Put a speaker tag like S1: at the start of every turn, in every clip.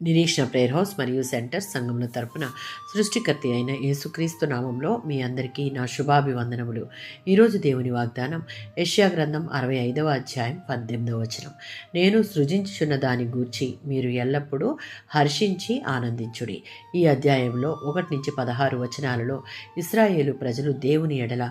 S1: నిరీక్షణ prayer house మరియు centre సంఘముల తరపున సృష్టికర్త అయిన యేసుక్రీస్తు నామంలో మీ అందరికీ నా శుభాభివందనములు. ఈరోజు దేవుని వాగ్దానం యెషయా గ్రంథం 65వ అధ్యాయం 18వ వచనం. నేను సృజించుచున్న దాని గూర్చి మీరు ఎల్లప్పుడూ హర్షించి ఆనందించుడి. ఈ అధ్యాయంలో 1-16 వచనాలలో ఇశ్రాయేలు ప్రజలు దేవుని ఎడల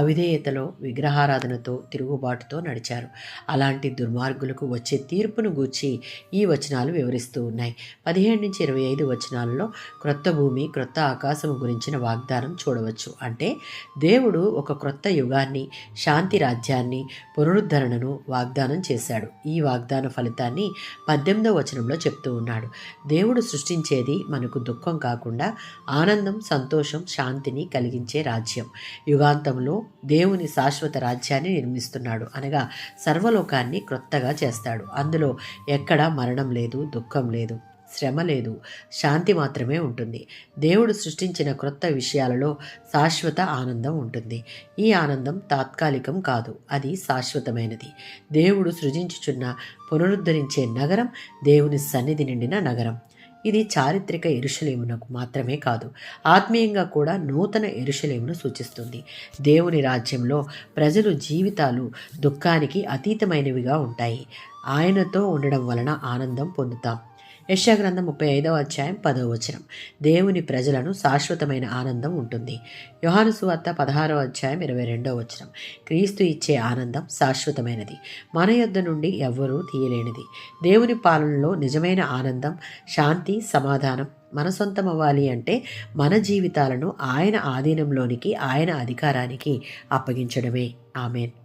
S1: అవిధేయతలో, విగ్రహారాధనతో, తిరుగుబాటుతో నడిచారు. అలాంటి దుర్మార్గులకు వచ్చే తీర్పును గూర్చి ఈ వచనాలు వివరిస్తూ ఉన్నాయి. 17-25 వచనాలలో క్రొత్త భూమి, క్రొత్త ఆకాశము గురించిన వాగ్దానం చూడవచ్చు. అంటే దేవుడు ఒక క్రొత్త యుగాన్ని, శాంతి రాజ్యాన్ని, పునరుద్ధరణను వాగ్దానం చేశాడు. ఈ వాగ్దాన ఫలితాన్ని 18వ వచనంలో చెప్తూ ఉన్నాడు. దేవుడు సృష్టించేది మనకు దుఃఖం కాకుండా ఆనందం, సంతోషం, శాంతిని కలిగించే రాజ్యం. యుగాంతంలో దేవుని శాశ్వత రాజ్యాన్ని నిర్మిస్తున్నాడు. అనగా సర్వలోకాన్ని క్రొత్తగా చేస్తాడు. అందులో ఎక్కడా మరణం లేదు, దుఃఖం లేదు, శ్రమ లేదు, శాంతి మాత్రమే ఉంటుంది. దేవుడు సృష్టించిన క్రొత్త విషయాలలో శాశ్వత ఆనందం ఉంటుంది. ఈ ఆనందం తాత్కాలికం కాదు, అది శాశ్వతమైనది. దేవుడు సృజించుచున్న, పునరుద్ధరించే నగరం దేవుని సన్నిధి నిండిన నగరం. ఇది చారిత్రక యెరూషలేమునకు మాత్రమే కాదు, ఆత్మీయంగా కూడా నూతన యెరూషలేమును సూచిస్తుంది. దేవుని రాజ్యంలో ప్రజలు జీవితాలు దుఃఖానికి అతీతమైనవిగా ఉంటాయి. ఆయనతో ఉండడం వలన ఆనందం పొందుతాం. యెషయా గ్రంథం 35వ అధ్యాయం 10వ వచనం. దేవుని ప్రజలను శాశ్వతమైన ఆనందం ఉంటుంది. యోహాను సువార్త 16వ అధ్యాయం 22వ వచనం. క్రీస్తు ఇచ్చే ఆనందం శాశ్వతమైనది, మన యొద్ద నుండి ఎవ్వరూ తీయలేనిది. దేవుని పాలనలో నిజమైన ఆనందం, శాంతి, సమాధానం మన సొంతం అవ్వాలి అంటే మన జీవితాలను ఆయన ఆధీనంలోనికి, ఆయన అధికారానికి అప్పగించడమే. ఆమేన్.